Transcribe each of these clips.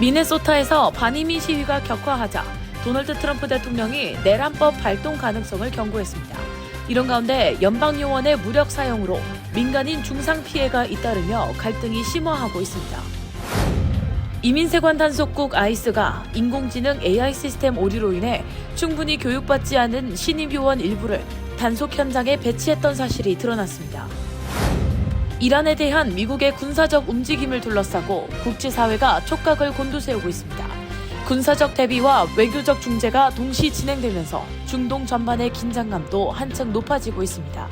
미네소타에서 반이민 시위가 격화하자 도널드 트럼프 대통령이 내란법 발동 가능성을 경고했습니다. 이런 가운데 연방요원의 무력 사용으로 민간인 중상 피해가 잇따르며 갈등이 심화하고 있습니다. 이민세관 단속국 아이스가 인공지능 AI 시스템 오류로 인해 충분히 교육받지 않은 신입 요원 일부를 단속 현장에 배치했던 사실이 드러났습니다. 이란에 대한 미국의 군사적 움직임을 둘러싸고 국제사회가 촉각을 곤두세우고 있습니다. 군사적 대비와 외교적 중재가 동시 진행되면서 중동 전반의 긴장감도 한층 높아지고 있습니다.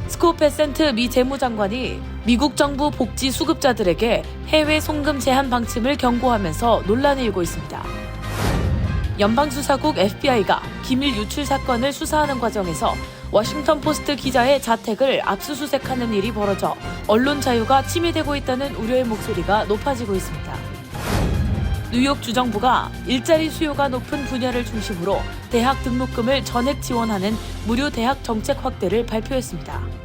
스콧 베센트 미 재무장관이 미국 정부 복지 수급자들에게 해외 송금 제한 방침을 경고하면서 논란이 일고 있습니다. 연방수사국 FBI가 기밀 유출 사건을 수사하는 과정에서 워싱턴 포스트 기자의 자택을 압수수색하는 일이 벌어져 언론 자유가 침해되고 있다는 우려의 목소리가 높아지고 있습니다. 뉴욕 주정부가 일자리 수요가 높은 분야를 중심으로 대학 등록금을 전액 지원하는 무료 대학 정책 확대를 발표했습니다.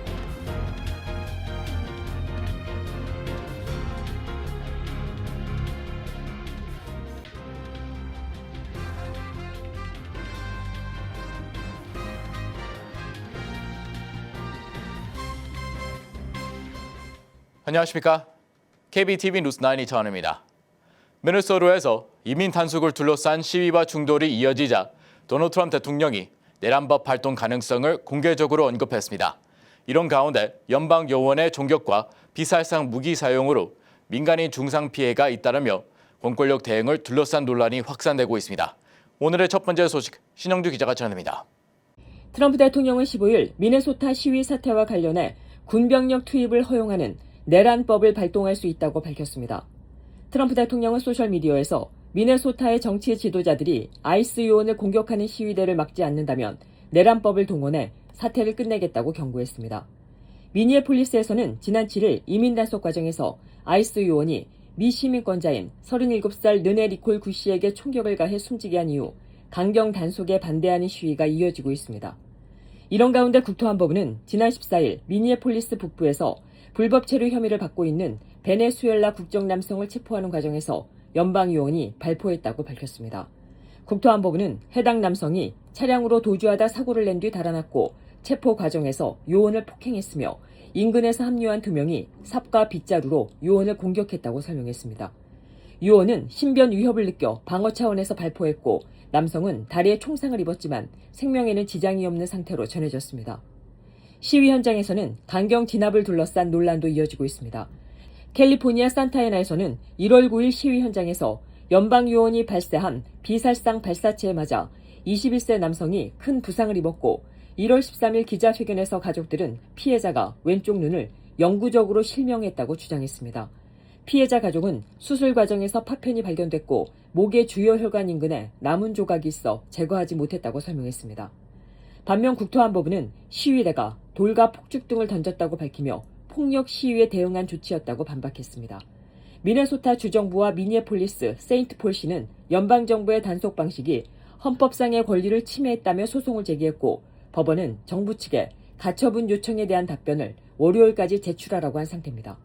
안녕하십니까? KBTV 뉴스 9 이차원입니다. 미네소타에서 이민 단속을 둘러싼 시위와 충돌이 이어지자 도널드 트럼프 대통령이 내란법 발동 가능성을 공개적으로 언급했습니다. 이런 가운데 연방 요원의 총격과 비살상 무기 사용으로 민간인 중상 피해가 잇따르며 공권력 대응을 둘러싼 논란이 확산되고 있습니다. 오늘의 첫 번째 소식 신영주 기자가 전해드립니다. 트럼프 대통령은 15일 미네소타 시위 사태와 관련해 군병력 투입을 허용하는 내란법을 발동할 수 있다고 밝혔습니다. 트럼프 대통령은 소셜미디어에서 미네소타의 정치 지도자들이 아이스 요원을 공격하는 시위대를 막지 않는다면 내란법을 동원해 사태를 끝내겠다고 경고했습니다. 미니애폴리스에서는 지난 7일 이민 단속 과정에서 아이스 요원이 미 시민권자인 37살 르네 리콜 구 씨에게 총격을 가해 숨지게 한 이후 강경 단속에 반대하는 시위가 이어지고 있습니다. 이런 가운데 국토안보부는 지난 14일 미니애폴리스 북부에서 불법 체류 혐의를 받고 있는 베네수엘라 국적 남성을 체포하는 과정에서 연방요원이 발포했다고 밝혔습니다. 국토안보부는 해당 남성이 차량으로 도주하다 사고를 낸 뒤 달아났고 체포 과정에서 요원을 폭행했으며 인근에서 합류한 2명이 삽과 빗자루로 요원을 공격했다고 설명했습니다. 요원은 신변 위협을 느껴 방어 차원에서 발포했고 남성은 다리에 총상을 입었지만 생명에는 지장이 없는 상태로 전해졌습니다. 시위 현장에서는 강경 진압을 둘러싼 논란도 이어지고 있습니다. 캘리포니아 산타에나에서는 1월 9일 시위 현장에서 연방요원이 발사한 비살상 발사체에 맞아 21세 남성이 큰 부상을 입었고 1월 13일 기자회견에서 가족들은 피해자가 왼쪽 눈을 영구적으로 실명했다고 주장했습니다. 피해자 가족은 수술 과정에서 파편이 발견됐고 목의 주요 혈관 인근에 남은 조각이 있어 제거하지 못했다고 설명했습니다. 반면 국토안보부는 시위대가 돌과 폭죽 등을 던졌다고 밝히며 폭력 시위에 대응한 조치였다고 반박했습니다. 미네소타 주정부와 미니애폴리스 세인트폴시는 연방정부의 단속 방식이 헌법상의 권리를 침해했다며 소송을 제기했고 법원은 정부 측에 가처분 요청에 대한 답변을 월요일까지 제출하라고 한 상태입니다.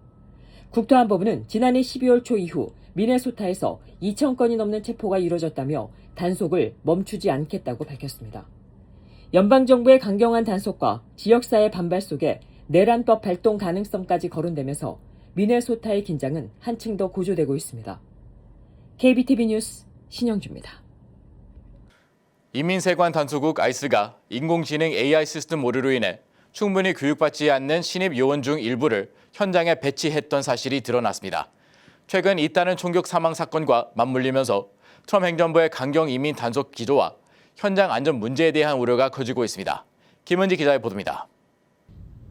국토안보부는 지난해 12월 초 이후 미네소타에서 2,000건이 넘는 체포가 이뤄졌다며 단속을 멈추지 않겠다고 밝혔습니다. 연방정부의 강경한 단속과 지역사회 반발 속에 내란법 발동 가능성까지 거론되면서 미네소타의 긴장은 한층 더 고조되고 있습니다. KBTV 뉴스 신영주입니다. 이민세관 단속국 아이스가 인공지능 AI 시스템 오류로 인해 충분히 교육받지 않는 신입 요원 중 일부를 현장에 배치했던 사실이 드러났습니다. 최근 잇따른 총격 사망 사건과 맞물리면서 트럼프 행정부의 강경 이민 단속 기조와 현장 안전 문제에 대한 우려가 커지고 있습니다. 김은지 기자의 보도입니다.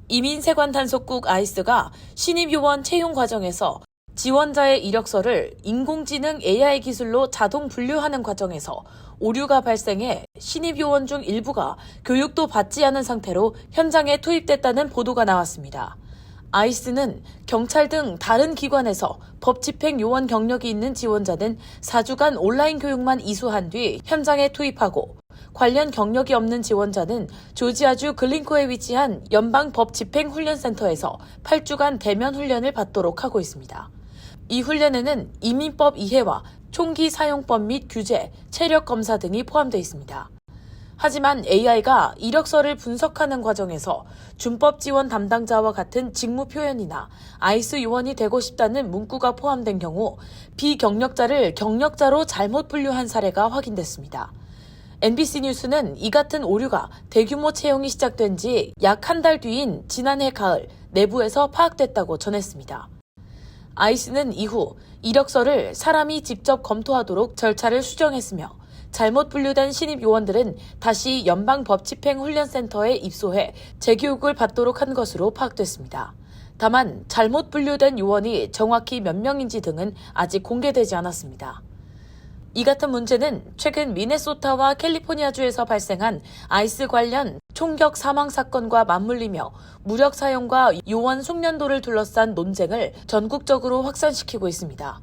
이민세관 단속국 아이스가 신입 요원 채용 과정에서 지원자의 이력서를 인공지능 AI 기술로 자동 분류하는 과정에서 오류가 발생해 신입 요원 중 일부가 교육도 받지 않은 상태로 현장에 투입됐다는 보도가 나왔습니다. 아이스는 경찰 등 다른 기관에서 법 집행 요원 경력이 있는 지원자는 4주간 온라인 교육만 이수한 뒤 현장에 투입하고 관련 경력이 없는 지원자는 조지아주 글린코에 위치한 연방 법 집행 훈련센터에서 8주간 대면 훈련을 받도록 하고 있습니다. 이 훈련에는 이민법 이해와 총기 사용법 및 규제, 체력 검사 등이 포함되어 있습니다. 하지만 AI가 이력서를 분석하는 과정에서 준법 지원 담당자와 같은 직무 표현이나 아이스 요원이 되고 싶다는 문구가 포함된 경우 비경력자를 경력자로 잘못 분류한 사례가 확인됐습니다. NBC 뉴스는 이 같은 오류가 대규모 채용이 시작된 지 약 한 달 뒤인 지난해 가을 내부에서 파악됐다고 전했습니다. 아이스는 이후 이력서를 사람이 직접 검토하도록 절차를 수정했으며 잘못 분류된 신입 요원들은 다시 연방법집행훈련센터에 입소해 재교육을 받도록 한 것으로 파악됐습니다. 다만 잘못 분류된 요원이 정확히 몇 명인지 등은 아직 공개되지 않았습니다. 이 같은 문제는 최근 미네소타와 캘리포니아주에서 발생한 아이스 관련 총격 사망 사건과 맞물리며 무력 사용과 요원 숙련도를 둘러싼 논쟁을 전국적으로 확산시키고 있습니다.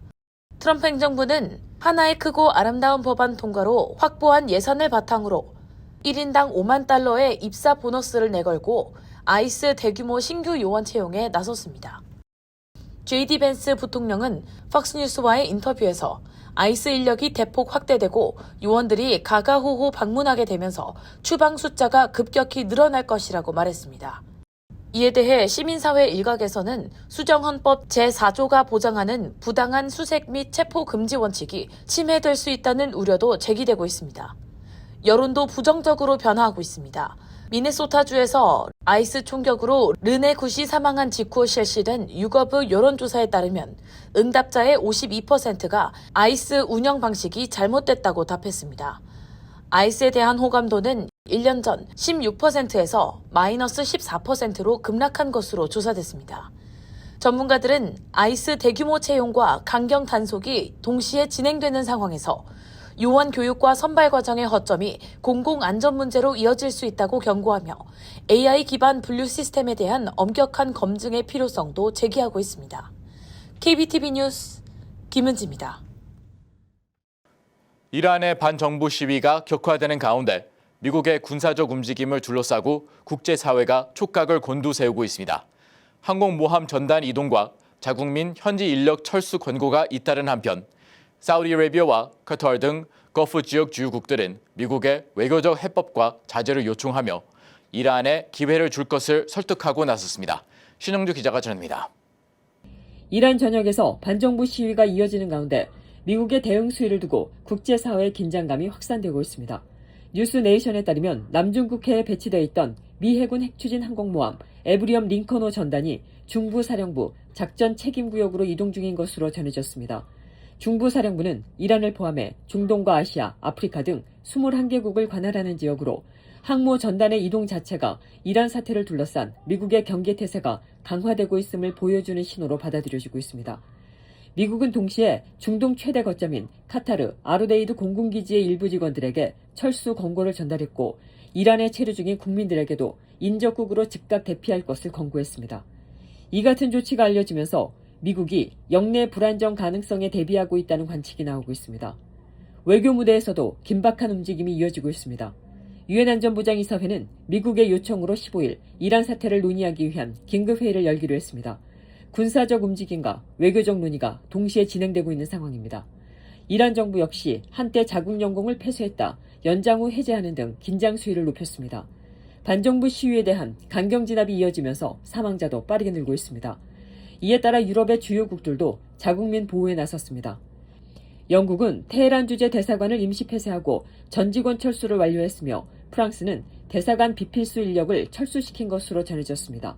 트럼프 행정부는 하나의 크고 아름다운 법안 통과로 확보한 예산을 바탕으로 1인당 5만 달러의 입사 보너스를 내걸고 아이스 대규모 신규 요원 채용에 나섰습니다. JD 벤스 부통령은 팍스뉴스와의 인터뷰에서 아이스 인력이 대폭 확대되고 요원들이 가가호호 방문하게 되면서 추방 숫자가 급격히 늘어날 것이라고 말했습니다. 이에 대해 시민사회 일각에서는 수정헌법 제4조가 보장하는 부당한 수색 및 체포 금지 원칙이 침해될 수 있다는 우려도 제기되고 있습니다. 여론도 부정적으로 변화하고 있습니다. 미네소타주에서 아이스 총격으로 르네 굿이 사망한 직후 실시된 유거브 여론조사에 따르면 응답자의 52%가 아이스 운영 방식이 잘못됐다고 답했습니다. 아이스에 대한 호감도는 1년 전 16%에서 마이너스 14%로 급락한 것으로 조사됐습니다. 전문가들은 아이스 대규모 채용과 강경 단속이 동시에 진행되는 상황에서 요원 교육과 선발 과정의 허점이 공공안전 문제로 이어질 수 있다고 경고하며 AI 기반 분류 시스템에 대한 엄격한 검증의 필요성도 제기하고 있습니다. KBTV 뉴스 김은지입니다. 이란의 반정부 시위가 격화되는 가운데 미국의 군사적 움직임을 둘러싸고 국제사회가 촉각을 곤두세우고 있습니다. 항공모함 전단 이동과 자국민 현지 인력 철수 권고가 잇따른 한편 사우디아라비아와 카타르 등 거프 지역 주요국들은 미국의 외교적 해법과 자제를 요청하며 이란에 기회를 줄 것을 설득하고 나섰습니다. 신영주 기자가 전합니다. 이란 전역에서 반정부 시위가 이어지는 가운데 미국의 대응 수위를 두고 국제사회의 긴장감이 확산되고 있습니다. 뉴스네이션에 따르면 남중국해에 배치되어 있던 미 해군 핵추진 항공모함 에브리엄 링컨호 전단이 중부사령부 작전 책임구역으로 이동 중인 것으로 전해졌습니다. 중부사령부는 이란을 포함해 중동과 아시아, 아프리카 등 21개국을 관할하는 지역으로 항모 전단의 이동 자체가 이란 사태를 둘러싼 미국의 경계태세가 강화되고 있음을 보여주는 신호로 받아들여지고 있습니다. 미국은 동시에 중동 최대 거점인 카타르 아르데이드 공군기지의 일부 직원들에게 철수 권고를 전달했고 이란에 체류 중인 국민들에게도 인접국으로 즉각 대피할 것을 권고했습니다. 이 같은 조치가 알려지면서 미국이 영내 불안정 가능성에 대비하고 있다는 관측이 나오고 있습니다. 외교 무대에서도 긴박한 움직임이 이어지고 있습니다. 유엔 안전보장이사회는 미국의 요청으로 15일 이란 사태를 논의하기 위한 긴급회의를 열기로 했습니다. 군사적 움직임과 외교적 논의가 동시에 진행되고 있는 상황입니다. 이란 정부 역시 한때 자국 영공을 폐쇄했다, 연장 후 해제하는 등 긴장 수위를 높였습니다. 반정부 시위에 대한 강경 진압이 이어지면서 사망자도 빠르게 늘고 있습니다. 이에 따라 유럽의 주요국들도 자국민 보호에 나섰습니다. 영국은 테헤란 주재 대사관을 임시 폐쇄하고 전 직원 철수를 완료했으며 프랑스는 대사관 비필수 인력을 철수시킨 것으로 전해졌습니다.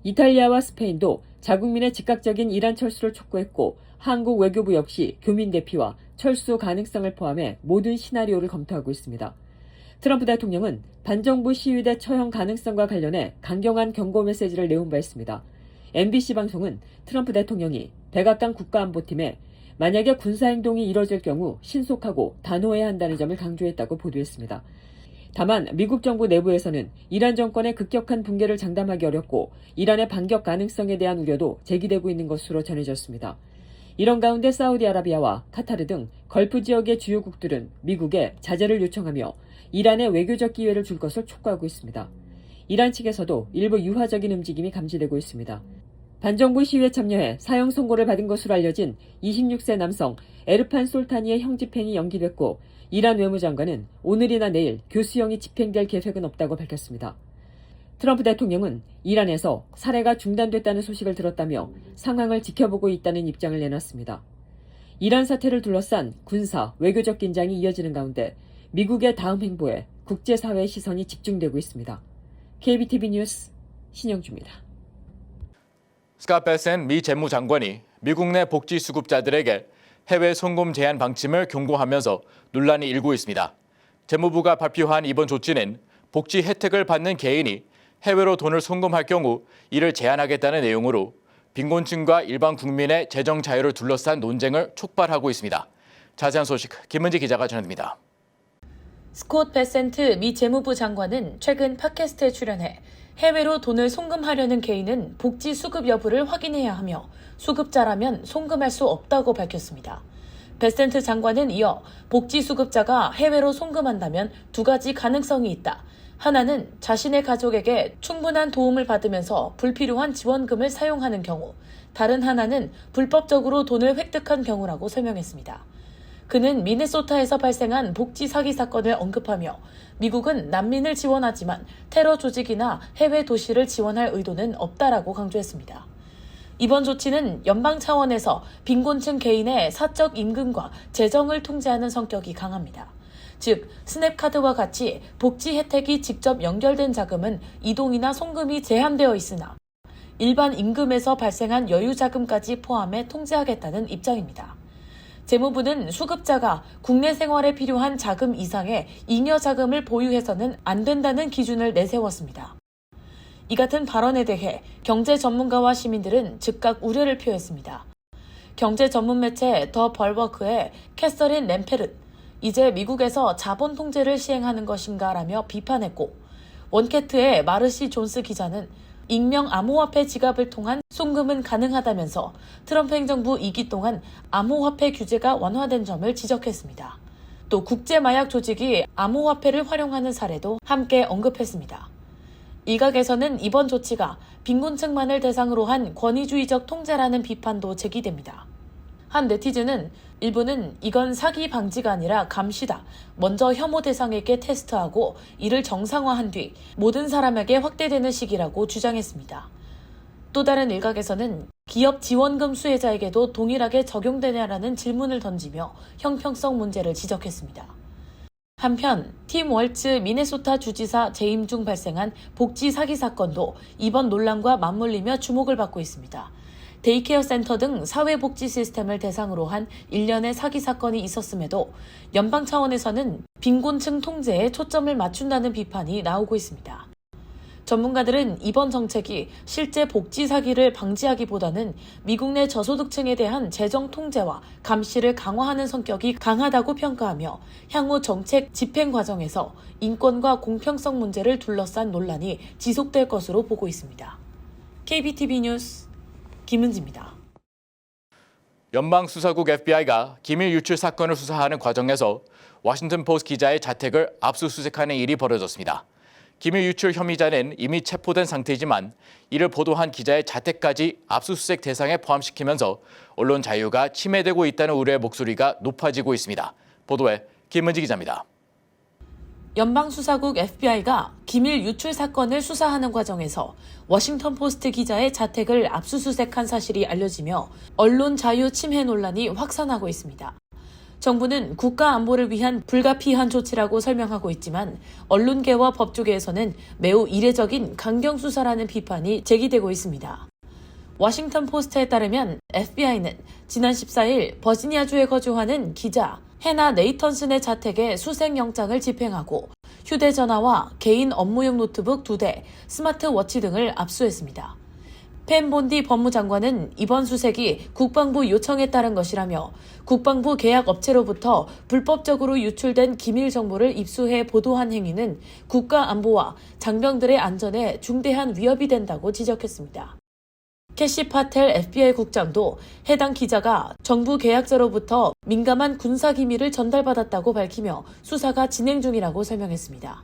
이탈리아와 스페인도 자국민의 즉각적인 이란 철수를 촉구했고 한국 외교부 역시 교민 대피와 철수 가능성을 포함해 모든 시나리오를 검토하고 있습니다. 트럼프 대통령은 반정부 시위대 처형 가능성과 관련해 강경한 경고 메시지를 내온 바 있습니다. MBC 방송은 트럼프 대통령이 백악관 국가안보팀에 만약에 군사행동이 이뤄질 경우 신속하고 단호해야 한다는 점을 강조했다고 보도했습니다. 다만 미국 정부 내부에서는 이란 정권의 급격한 붕괴를 장담하기 어렵고 이란의 반격 가능성에 대한 우려도 제기되고 있는 것으로 전해졌습니다. 이런 가운데 사우디아라비아와 카타르 등 걸프 지역의 주요국들은 미국에 자제를 요청하며 이란에 외교적 기회를 줄 것을 촉구하고 있습니다. 이란 측에서도 일부 유화적인 움직임이 감지되고 있습니다. 반정부 시위에 참여해 사형 선고를 받은 것으로 알려진 26세 남성 에르판 솔타니의 형 집행이 연기됐고 이란 외무장관은 오늘이나 내일 교수형이 집행될 계획은 없다고 밝혔습니다. 트럼프 대통령은 이란에서 살해가 중단됐다는 소식을 들었다며 상황을 지켜보고 있다는 입장을 내놨습니다. 이란 사태를 둘러싼 군사, 외교적 긴장이 이어지는 가운데 미국의 다음 행보에 국제사회의 시선이 집중되고 있습니다. KBTV 뉴스 신영주입니다. 스캇 베센 미 재무장관이 미국 내 복지 수급자들에게 해외 송금 제한 방침을 경고하면서 논란이 일고 있습니다. 재무부가 발표한 이번 조치는 복지 혜택을 받는 개인이 해외로 돈을 송금할 경우 이를 제한하겠다는 내용으로 빈곤층과 일반 국민의 재정 자유를 둘러싼 논쟁을 촉발하고 있습니다. 자세한 소식 김은지 기자가 전해드립니다. 스콧 베센트 미 재무부 장관은 최근 팟캐스트에 출연해 해외로 돈을 송금하려는 개인은 복지 수급 여부를 확인해야 하며 수급자라면 송금할 수 없다고 밝혔습니다. 베센트 장관은 이어 복지 수급자가 해외로 송금한다면 두 가지 가능성이 있다. 하나는 자신의 가족에게 충분한 도움을 받으면서 불필요한 지원금을 사용하는 경우, 다른 하나는 불법적으로 돈을 획득한 경우라고 설명했습니다. 그는 미네소타에서 발생한 복지 사기 사건을 언급하며 미국은 난민을 지원하지만 테러 조직이나 해외 도시를 지원할 의도는 없다라고 강조했습니다. 이번 조치는 연방 차원에서 빈곤층 개인의 사적 임금과 재정을 통제하는 성격이 강합니다. 즉, 스냅카드와 같이 복지 혜택이 직접 연결된 자금은 이동이나 송금이 제한되어 있으나 일반 임금에서 발생한 여유 자금까지 포함해 통제하겠다는 입장입니다. 재무부는 수급자가 국내 생활에 필요한 자금 이상의 잉여 자금을 보유해서는 안 된다는 기준을 내세웠습니다. 이 같은 발언에 대해 경제 전문가와 시민들은 즉각 우려를 표했습니다. 경제 전문 매체 더 벌워크의 캐서린 램페르, 이제 미국에서 자본 통제를 시행하는 것인가라며 비판했고, 원캐트의 마르시 존스 기자는 익명 암호화폐 지갑을 통한 송금은 가능하다면서 트럼프 행정부 2기 동안 암호화폐 규제가 완화된 점을 지적했습니다. 또 국제마약 조직이 암호화폐를 활용하는 사례도 함께 언급했습니다. 일각에서는 이번 조치가 빈곤층만을 대상으로 한 권위주의적 통제라는 비판도 제기됩니다. 한 네티즌은 일부는 이건 사기 방지가 아니라 감시다. 먼저 혐오 대상에게 테스트하고 이를 정상화한 뒤 모든 사람에게 확대되는 시기라고 주장했습니다. 또 다른 일각에서는 기업 지원금 수혜자에게도 동일하게 적용되냐라는 질문을 던지며 형평성 문제를 지적했습니다. 한편 팀 월츠 미네소타 주지사 재임 중 발생한 복지 사기 사건도 이번 논란과 맞물리며 주목을 받고 있습니다. 데이케어 센터 등 사회복지 시스템을 대상으로 한 일련의 사기 사건이 있었음에도 연방 차원에서는 빈곤층 통제에 초점을 맞춘다는 비판이 나오고 있습니다. 전문가들은 이번 정책이 실제 복지 사기를 방지하기보다는 미국 내 저소득층에 대한 재정 통제와 감시를 강화하는 성격이 강하다고 평가하며 향후 정책 집행 과정에서 인권과 공평성 문제를 둘러싼 논란이 지속될 것으로 보고 있습니다. KBTV 뉴스 김은지입니다. 연방수사국 FBI가 기밀 유출 사건을 수사하는 과정에서 워싱턴 포스트 기자의 자택을 압수수색하는 일이 벌어졌습니다. 기밀 유출 혐의자는 이미 체포된 상태이지만 이를 보도한 기자의 자택까지 압수수색 대상에 포함시키면서 언론 자유가 침해되고 있다는 우려의 목소리가 높아지고 있습니다. 보도에 김은지 기자입니다. 연방수사국 FBI가 기밀 유출 사건을 수사하는 과정에서 워싱턴 포스트 기자의 자택을 압수수색한 사실이 알려지며 언론 자유 침해 논란이 확산하고 있습니다. 정부는 국가 안보를 위한 불가피한 조치라고 설명하고 있지만 언론계와 법조계에서는 매우 이례적인 강경 수사라는 비판이 제기되고 있습니다. 워싱턴 포스트에 따르면 FBI는 지난 14일 버지니아주에 거주하는 기자 해나 네이턴슨의 자택에 수색영장을 집행하고 휴대전화와 개인 업무용 노트북 2대, 스마트워치 등을 압수했습니다. 펜 본디 법무장관은 이번 수색이 국방부 요청에 따른 것이라며 국방부 계약업체로부터 불법적으로 유출된 기밀 정보를 입수해 보도한 행위는 국가 안보와 장병들의 안전에 중대한 위협이 된다고 지적했습니다. 캐시 파텔 FBI 국장도 해당 기자가 정부 계약자로부터 민감한 군사 기밀을 전달받았다고 밝히며 수사가 진행 중이라고 설명했습니다.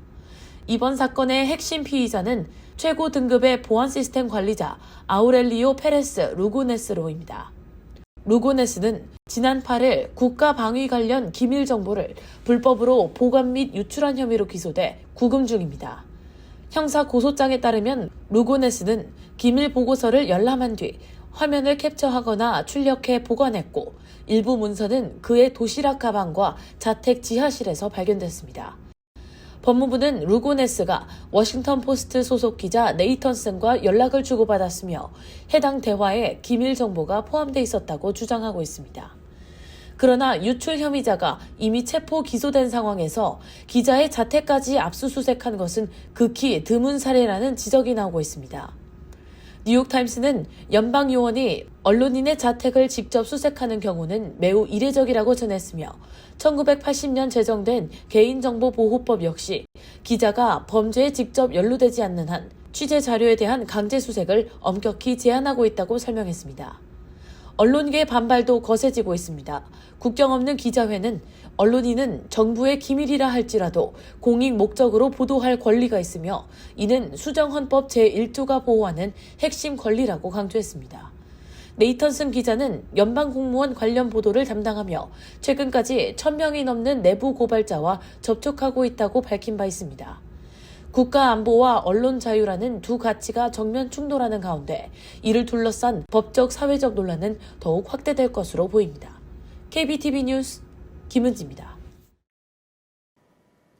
이번 사건의 핵심 피의자는 최고 등급의 보안 시스템 관리자 아우렐리오 페레스 루고네스로입니다. 루고네스는 지난 8일 국가방위 관련 기밀 정보를 불법으로 보관 및 유출한 혐의로 기소돼 구금 중입니다. 형사 고소장에 따르면 루고네스는 기밀 보고서를 열람한 뒤 화면을 캡처하거나 출력해 보관했고 일부 문서는 그의 도시락 가방과 자택 지하실에서 발견됐습니다. 법무부는 루고네스가 워싱턴 포스트 소속 기자 네이턴슨과 연락을 주고받았으며 해당 대화에 기밀 정보가 포함돼 있었다고 주장하고 있습니다. 그러나 유출 혐의자가 이미 체포 기소된 상황에서 기자의 자택까지 압수수색한 것은 극히 드문 사례라는 지적이 나오고 있습니다. 뉴욕타임스는 연방요원이 언론인의 자택을 직접 수색하는 경우는 매우 이례적이라고 전했으며 1980년 제정된 개인정보보호법 역시 기자가 범죄에 직접 연루되지 않는 한 취재 자료에 대한 강제 수색을 엄격히 제한하고 있다고 설명했습니다. 언론계의 반발도 거세지고 있습니다. 국경 없는 기자회는 언론인은 정부의 기밀이라 할지라도 공익 목적으로 보도할 권리가 있으며 이는 수정헌법 제1조가 보호하는 핵심 권리라고 강조했습니다. 네이턴슨 기자는 연방공무원 관련 보도를 담당하며 최근까지 1000명이 넘는 내부 고발자와 접촉하고 있다고 밝힌 바 있습니다. 국가 안보와 언론 자유라는 두 가치가 정면 충돌하는 가운데 이를 둘러싼 법적 사회적 논란은 더욱 확대될 것으로 보입니다. KBTV 뉴스 김은지입니다.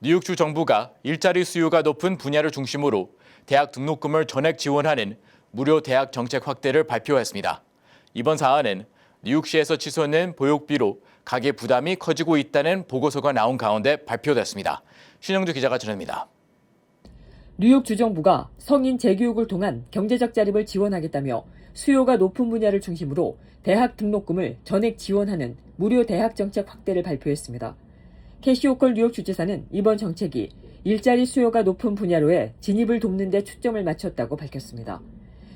뉴욕주 정부가 일자리 수요가 높은 분야를 중심으로 대학 등록금을 전액 지원하는 무료 대학 정책 확대를 발표했습니다. 이번 사안은 뉴욕시에서 치솟는 보육비로 가계 부담이 커지고 있다는 보고서가 나온 가운데 발표됐습니다. 신영주 기자가 전합니다. 뉴욕 주정부가 성인 재교육을 통한 경제적 자립을 지원하겠다며 수요가 높은 분야를 중심으로 대학 등록금을 전액 지원하는 무료 대학 정책 확대를 발표했습니다. 캐시 호컬 뉴욕 주지사는 이번 정책이 일자리 수요가 높은 분야로의 진입을 돕는 데 초점을 맞췄다고 밝혔습니다.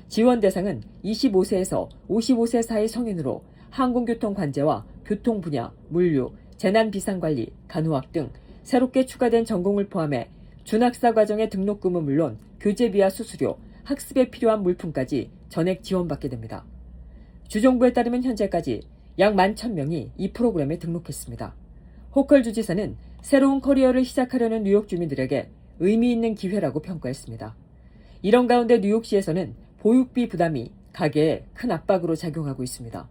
지원 대상은 25세에서 55세 사이 성인으로 항공교통 관제와 교통 분야, 물류, 재난비상관리, 간호학 등 새롭게 추가된 전공을 포함해 준학사 과정의 등록금은 물론 교재비와 수수료, 학습에 필요한 물품까지 전액 지원받게 됩니다. 주정부에 따르면 현재까지 약 11,000명이 이 프로그램에 등록했습니다. 호컬 주지사는 새로운 커리어를 시작하려는 뉴욕 주민들에게 의미 있는 기회라고 평가했습니다. 이런 가운데 뉴욕시에서는 보육비 부담이 가계에 큰 압박으로 작용하고 있습니다.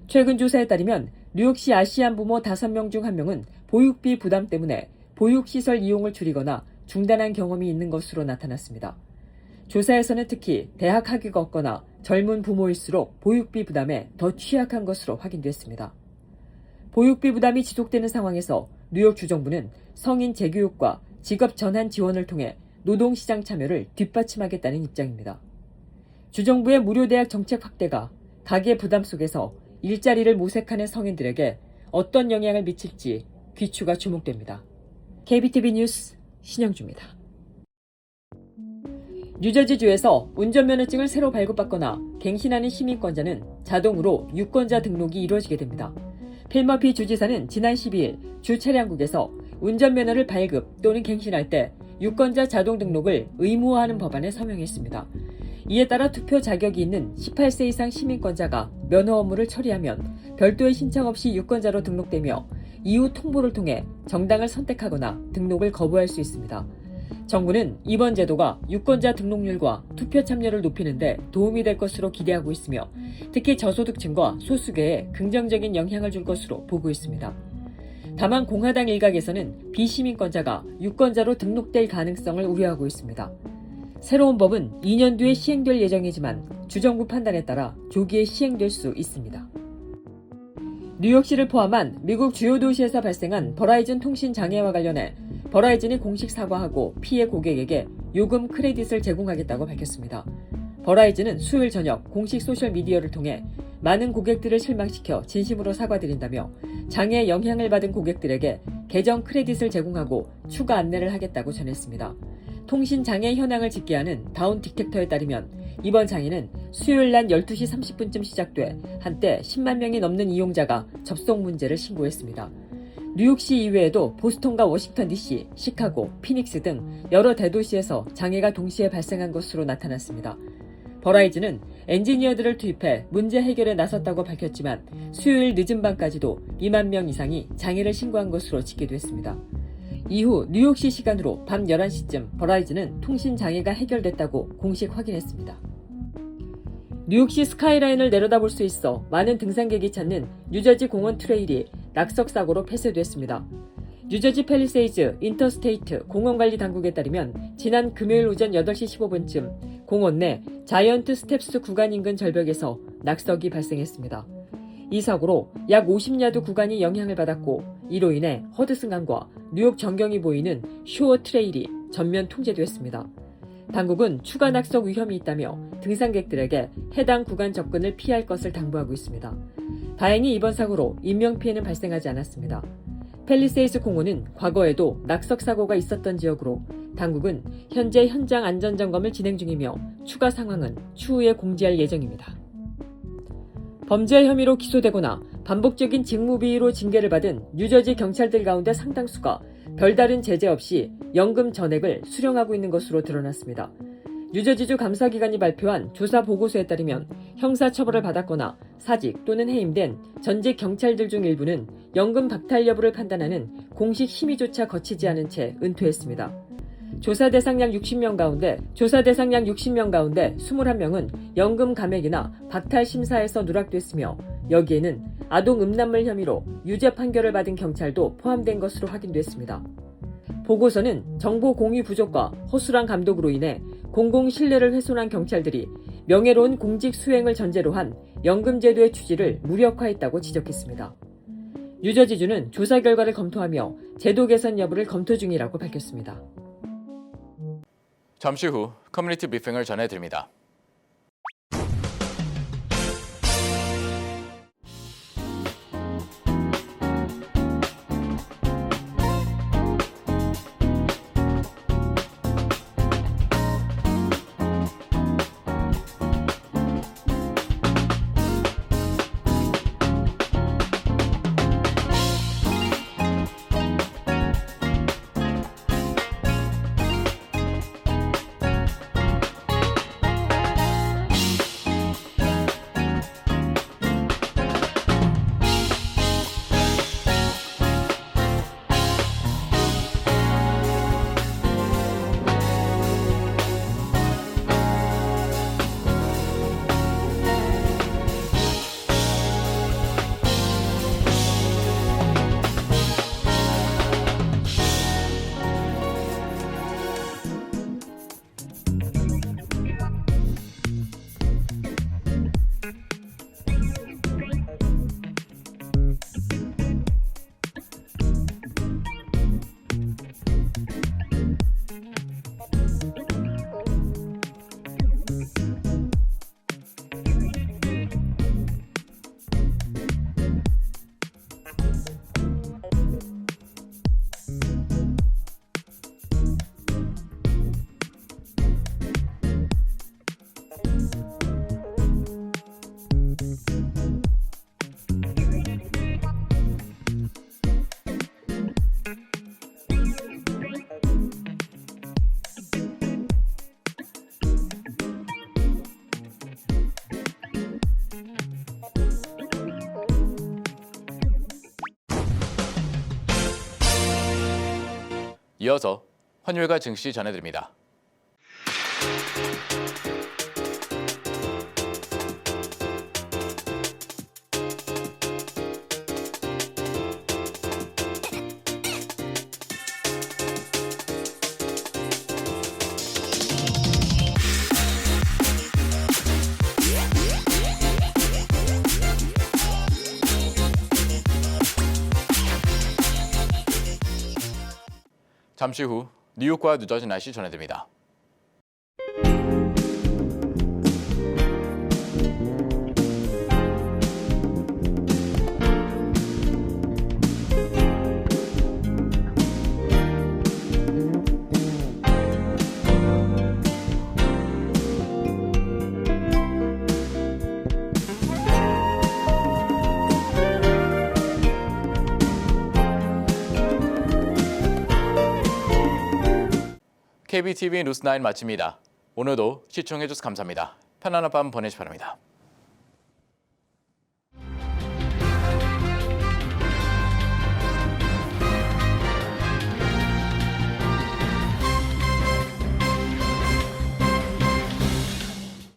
최근 조사에 따르면 뉴욕시 아시안 부모 5명 중 1명은 보육비 부담 때문에 보육시설 이용을 줄이거나 중단한 경험이 있는 것으로 나타났습니다. 조사에서는 특히 대학 학위가 없거나 젊은 부모일수록 보육비 부담에 더 취약한 것으로 확인됐습니다. 보육비 부담이 지속되는 상황에서 뉴욕 주정부는 성인 재교육과 직업 전환 지원을 통해 노동시장 참여를 뒷받침하겠다는 입장입니다. 주정부의 무료 대학 정책 확대가 가계 부담 속에서 일자리를 모색하는 성인들에게 어떤 영향을 미칠지 귀추가 주목됩니다. KBTV 뉴스 신영주입니다. 뉴저지주에서 운전면허증을 새로 발급받거나 갱신하는 시민권자는 자동으로 유권자 등록이 이루어지게 됩니다. 필 머피 주지사는 지난 12일 주 차량국에서 운전면허를 발급 또는 갱신할 때 유권자 자동 등록을 의무화하는 법안에 서명했습니다. 이에 따라 투표 자격이 있는 18세 이상 시민권자가 면허 업무를 처리하면 별도의 신청 없이 유권자로 등록되며 이후 통보를 통해 정당을 선택하거나 등록을 거부할 수 있습니다. 정부는 이번 제도가 유권자 등록률과 투표 참여를 높이는 데 도움이 될 것으로 기대하고 있으며 특히 저소득층과 소수계에 긍정적인 영향을 줄 것으로 보고 있습니다. 다만 공화당 일각에서는 비시민권자가 유권자로 등록될 가능성을 우려하고 있습니다. 새로운 법은 2년 뒤에 시행될 예정이지만 주정부 판단에 따라 조기에 시행될 수 있습니다. 뉴욕시를 포함한 미국 주요 도시에서 발생한 버라이즌 통신 장애와 관련해 버라이즌이 공식 사과하고 피해 고객에게 요금 크레딧을 제공하겠다고 밝혔습니다. 버라이즌은 수요일 저녁 공식 소셜미디어를 통해 많은 고객들을 실망시켜 진심으로 사과드린다며 장애에 영향을 받은 고객들에게 계정 크레딧을 제공하고 추가 안내를 하겠다고 전했습니다. 통신 장애 현황을 집계하는 다운 디텍터에 따르면 이번 장애는 수요일 낮 12시 30분쯤 시작돼 한때 10만 명이 넘는 이용자가 접속 문제를 신고했습니다. 뉴욕시 이외에도 보스턴과 워싱턴 DC, 시카고, 피닉스 등 여러 대도시에서 장애가 동시에 발생한 것으로 나타났습니다. 버라이즌은 엔지니어들을 투입해 문제 해결에 나섰다고 밝혔지만 수요일 늦은 밤까지도 2만 명 이상이 장애를 신고한 것으로 집계됐습니다. 이후 뉴욕시 시간으로 밤 11시쯤 버라이즌은 통신 장애가 해결됐다고 공식 확인했습니다. 뉴욕시 스카이라인을 내려다볼 수 있어 많은 등산객이 찾는 뉴저지 공원 트레일이 낙석사고로 폐쇄됐습니다. 뉴저지 팰리세이즈 인터스테이트 공원관리 당국에 따르면 지난 금요일 오전 8시 15분쯤 공원 내 자이언트 스텝스 구간 인근 절벽에서 낙석이 발생했습니다. 이 사고로 약 50야드 구간이 영향을 받았고 이로 인해 허드슨강과 뉴욕 전경이 보이는 쇼어 트레일이 전면 통제됐습니다. 당국은 추가 낙석 위험이 있다며 등산객들에게 해당 구간 접근을 피할 것을 당부하고 있습니다. 다행히 이번 사고로 인명피해는 발생하지 않았습니다. 팰리세이즈 공원은 과거에도 낙석 사고가 있었던 지역으로 당국은 현재 현장 안전점검을 진행 중이며 추가 상황은 추후에 공지할 예정입니다. 범죄 혐의로 기소되거나 반복적인 직무비위로 징계를 받은 뉴저지 경찰들 가운데 상당수가 별다른 제재 없이 연금 전액을 수령하고 있는 것으로 드러났습니다. 뉴저지주 감사기관이 발표한 조사 보고서에 따르면 형사처벌을 받았거나 사직 또는 해임된 전직 경찰들 중 일부는 연금 박탈 여부를 판단하는 공식 심의조차 거치지 않은 채 은퇴했습니다. 조사 대상 약 60명 가운데 21명은 연금 감액이나 박탈 심사에서 누락됐으며 여기에는 아동 음란물 혐의로 유죄 판결을 받은 경찰도 포함된 것으로 확인됐습니다. 보고서는 정보 공유 부족과 허술한 감독으로 인해 공공 신뢰를 훼손한 경찰들이 명예로운 공직 수행을 전제로 한 연금제도의 취지를 무력화했다고 지적했습니다. 뉴저지주는 조사 결과를 검토하며 제도 개선 여부를 검토 중이라고 밝혔습니다. 잠시 후 커뮤니티 브리핑을 전해드립니다. 이어서 환율과 증시 전해드립니다. 잠시 후 뉴욕과 뉴저지 날씨 전해드립니다. KBTV 뉴스9 마칩니다. 오늘도 시청해주셔서 감사합니다. 편안한 밤 보내시 기 바랍니다.